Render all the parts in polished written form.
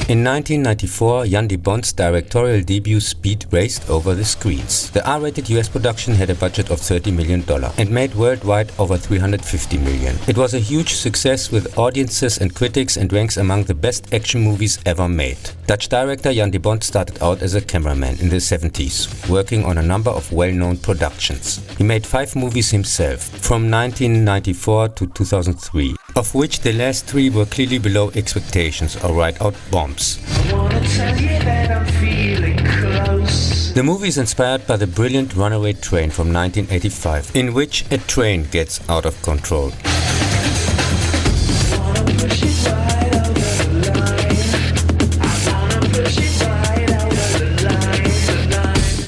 In 1994, Jan de Bont's directorial debut Speed raced over the screens. The R-rated US production had a budget of $30 million and made worldwide over $350 million. It was a huge success with audiences and critics and ranks among the best action movies ever made. Dutch director Jan de Bont started out as a cameraman in the 70s, working on a number of well-known productions. He made 5 movies himself, from 1994 to 2003, of which the last 3 were clearly below expectations or right out bombs. The movie is inspired by the brilliant Runaway Train from 1985, in which a train gets out of control.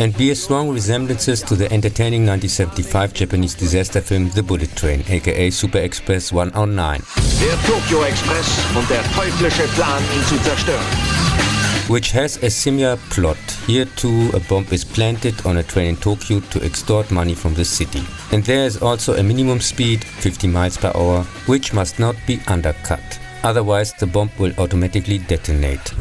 And bears strong resemblances to the entertaining 1975 Japanese disaster film The Bullet Train, aka Super Express 109. Der Tokyo Express und der teuflische Plan, ihn zu zerstören. Which has a similar plot. Here too a bomb is planted on a train in Tokyo to extort money from the city. And there is also a minimum speed, 50 miles per hour, which must not be undercut. Otherwise the bomb will automatically detonate.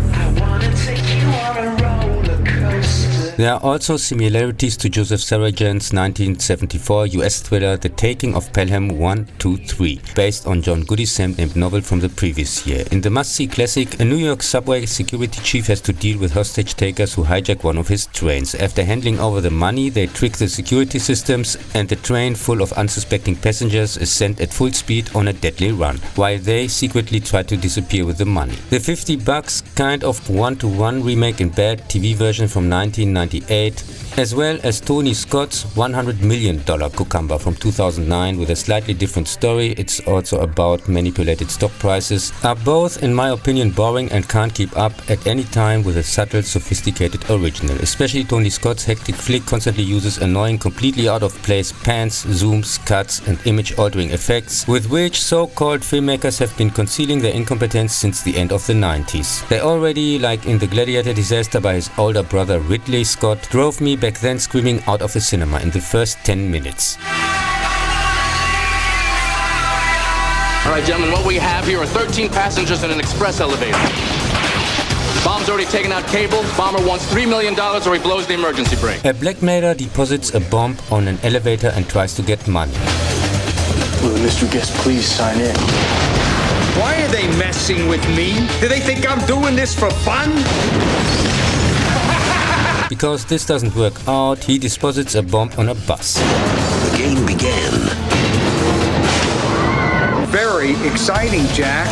There are also similarities to Joseph Sarajan's 1974 US thriller The Taking of Pelham 1, 2, 3, based on John Goody's same-named novel from the previous year. In the must-see classic, a New York subway security chief has to deal with hostage takers who hijack one of his trains. After handing over the money, they trick the security systems, and the train full of unsuspecting passengers is sent at full speed on a deadly run, while they secretly try to disappear with the money. The $50 kind of one-to-one remake in bad TV version from 1998, as well as Tony Scott's $100 million Cucumber from 2009 with a slightly different story. It's also about manipulated stock prices, are both in my opinion boring and can't keep up at any time with a subtle, sophisticated original. Especially Tony Scott's hectic flick constantly uses annoying, completely out of place pans, zooms, cuts and image altering effects, with which so-called filmmakers have been concealing their incompetence since the end of the 90s. They already, like in the Gladiator disaster by his older brother Ridley Scott, drove me back then screaming out of the cinema in the first 10 minutes. Alright gentlemen, what we have here are 13 passengers in an express elevator. Bomb's already taken out cables. Bomber wants $3 million or he blows the emergency brake. A blackmailer deposits a bomb on an elevator and tries to get money. Will the mystery guest please sign in? Why are they messing with me? Do they think I'm doing this for fun? Because this doesn't work out, he deposits a bomb on a bus. The game began. Very exciting, Jack.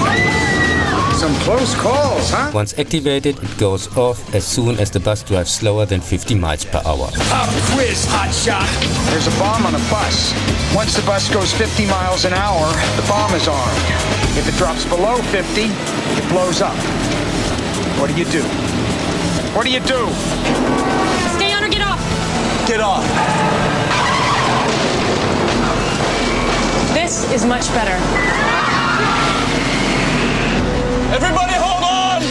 Some close calls, huh? Once activated, it goes off as soon as the bus drives slower than 50 miles per hour. Pop quiz, hotshot. There's a bomb on a bus. Once the bus goes 50 miles an hour, the bomb is armed. If it drops below 50, it blows up. What do you do? What do you do? Stay on or get off. Get off. This is much better. Everybody hold on!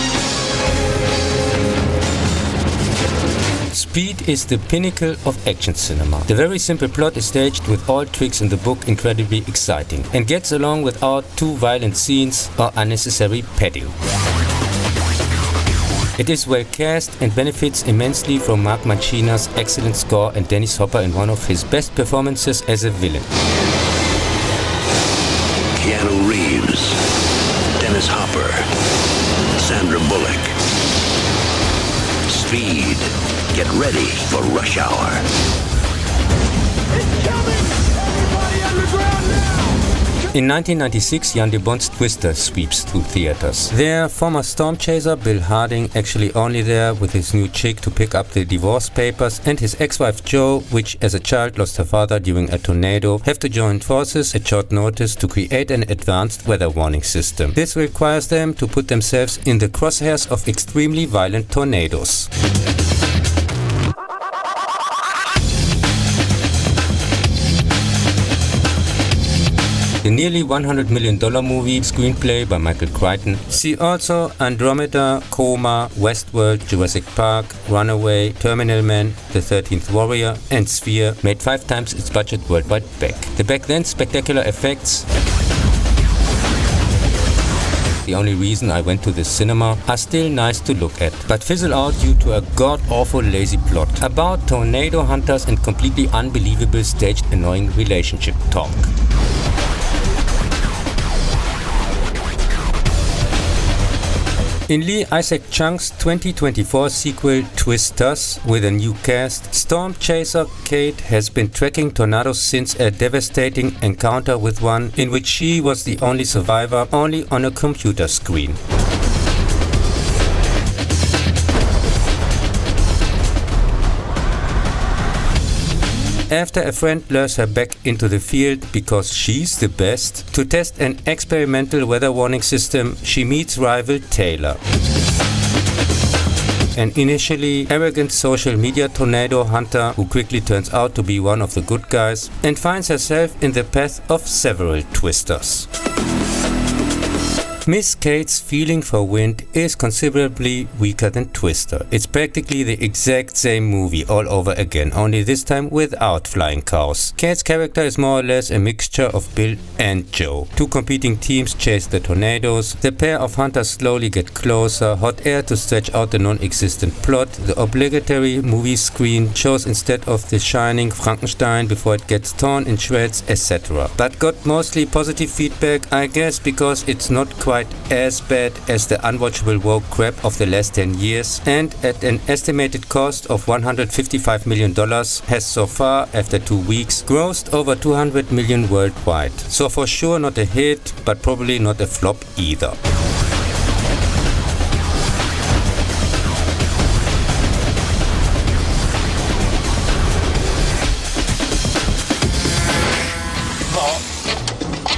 Speed is the pinnacle of action cinema. The very simple plot is staged with all tricks in the book incredibly exciting and gets along without too violent scenes or unnecessary padding. It is well cast and benefits immensely from Mark Mancina's excellent score and Dennis Hopper in one of his best performances as a villain. Keanu Reeves, Dennis Hopper, Sandra Bullock. Speed. Get ready for rush hour. It's coming! Everybody underground now! In 1996, Jan de Bont's Twister sweeps through theaters. Their former storm chaser Bill Harding actually only there with his new chick to pick up the divorce papers, and his ex-wife Jo, which as a child lost her father during a tornado, have to join forces at short notice to create an advanced weather warning system. This requires them to put themselves in the crosshairs of extremely violent tornadoes. The nearly $100 million movie, screenplay by Michael Crichton. See also Andromeda, Coma, Westworld, Jurassic Park, Runaway, Terminal Man, The 13th Warrior and Sphere made 5 times its budget worldwide back. The back then spectacular effects the only reason I went to the cinema, are still nice to look at, but fizzle out due to a god-awful lazy plot about tornado hunters and completely unbelievable staged annoying relationship talk. In Lee Isaac Chung's 2024 sequel Twisters, with a new cast, Storm Chaser Kate has been tracking tornadoes since a devastating encounter with one in which she was the only survivor, only on a computer screen. After a friend lures her back into the field because she's the best, to test an experimental weather warning system, she meets rival Taylor, an initially arrogant social media tornado hunter who quickly turns out to be one of the good guys and finds herself in the path of several twisters. Miss Kate's feeling for wind is considerably weaker than Twister. It's practically the exact same movie all over again, only this time without flying cows. Kate's character is more or less a mixture of Bill and Joe. Two competing teams chase the tornadoes, the pair of hunters slowly get closer, hot air to stretch out the non-existent plot, the obligatory movie screen shows instead of the shining Frankenstein before it gets torn in shreds, etc. But got mostly positive feedback, I guess because it's not quite as bad as the unwatchable woke crap of the last 10 years, and at an estimated cost of $155 million has so far, after 2 weeks, grossed over $200 million worldwide. So for sure not a hit, but probably not a flop either.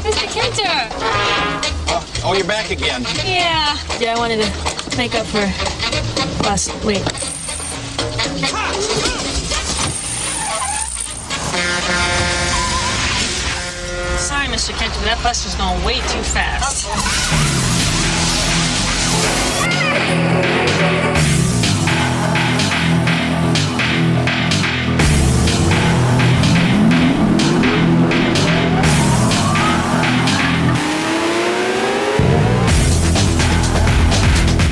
Mr. Kinter! Oh, you're back again. Yeah, I wanted to make up for last week. Sorry, Mr. Kinter, that bus was going way too fast.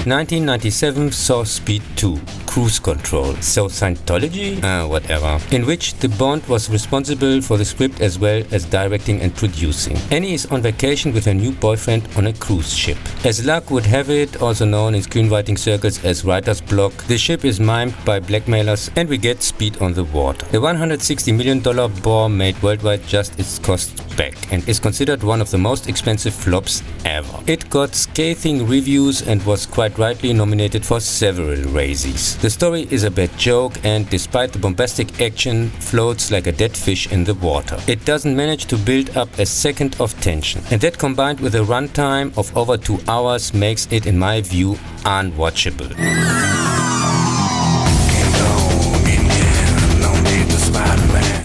1997 saw Speed 2, Cruise Control, so Scientology? Whatever. In which the Bont was responsible for the script as well as directing and producing. Annie is on vacation with her new boyfriend on a cruise ship. As luck would have it, also known in screenwriting circles as writer's block, the ship is mimed by blackmailers and we get Speed on the water. The $160 million bore made worldwide just its cost back and is considered one of the most expensive flops ever. It got scathing reviews and was quite rightly nominated for several Razzies. The story is a bad joke and, despite the bombastic action, floats like a dead fish in the water. It doesn't manage to build up a second of tension, and that combined with a runtime of over 2 hours makes it, in my view, unwatchable.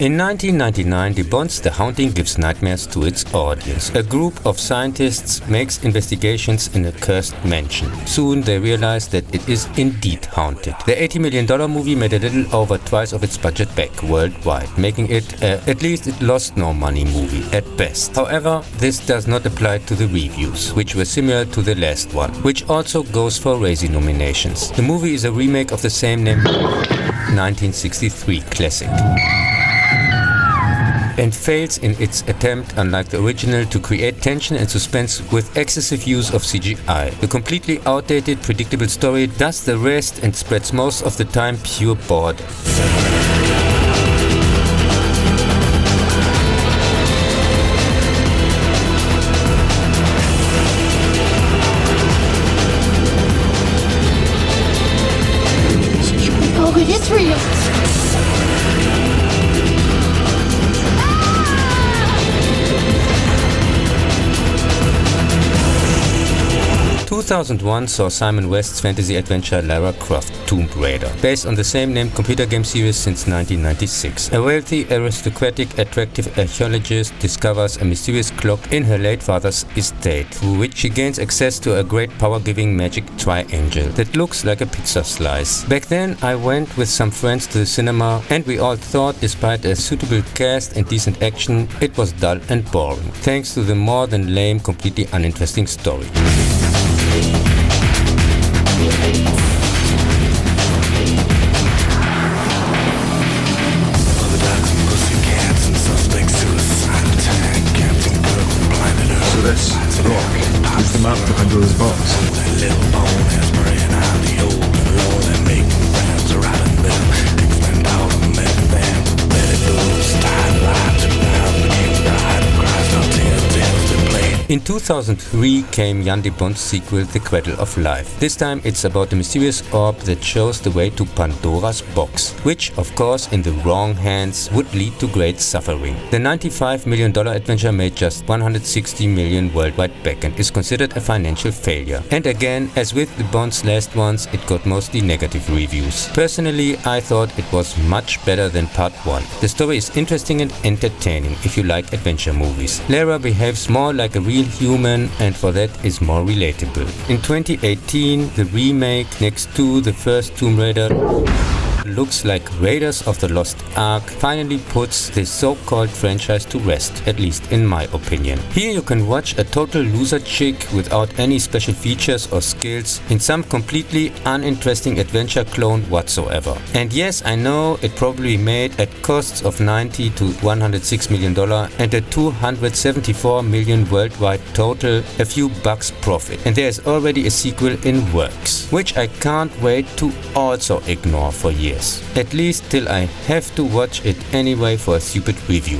In 1999, the Bont's The Haunting gives nightmares to its audience. A group of scientists makes investigations in a cursed mansion. Soon they realize that it is indeed haunted. The $80 million movie made a little over twice of its budget back worldwide, making it at least it lost no money movie at best. However, this does not apply to the reviews, which were similar to the last one, which also goes for Razzie nominations. The movie is a remake of the same name 1963 classic, and fails in its attempt, unlike the original, to create tension and suspense with excessive use of CGI. The completely outdated, predictable story does the rest and spreads most of the time pure boredom. Oh, it is real! 2001 saw Simon West's fantasy adventure Lara Croft Tomb Raider, based on the same named computer game series since 1996. A wealthy, aristocratic, attractive archaeologist discovers a mysterious clock in her late father's estate, through which she gains access to a great power-giving magic triangle that looks like a pizza slice. Back then, I went with some friends to the cinema, and we all thought, despite a suitable cast and decent action, it was dull and boring, thanks to the more than lame, completely uninteresting story. So this rock is the map to Pandora's box. In 2003 came Jan de Bont's sequel, The Cradle of Life. This time it's about the mysterious orb that shows the way to Pandora's box, which of course in the wrong hands would lead to great suffering. The $95 million adventure made just $160 million worldwide back and is considered a financial failure. And again, as with the Bond's last ones, it got mostly negative reviews. Personally, I thought it was much better than part 1. The story is interesting and entertaining if you like adventure movies. Lara behaves more like a real human and for that is more relatable. In 2018, the remake next to the first Tomb Raider looks like Raiders of the Lost Ark finally puts this so-called franchise to rest, at least in my opinion. Here you can watch a total loser chick without any special features or skills in some completely uninteresting adventure clone whatsoever. And yes, I know it probably made at costs of $90 to $106 million and a $274 million worldwide total a few bucks profit. And there is already a sequel in works, which I can't wait to also ignore for years. At least till I have to watch it anyway for a stupid review.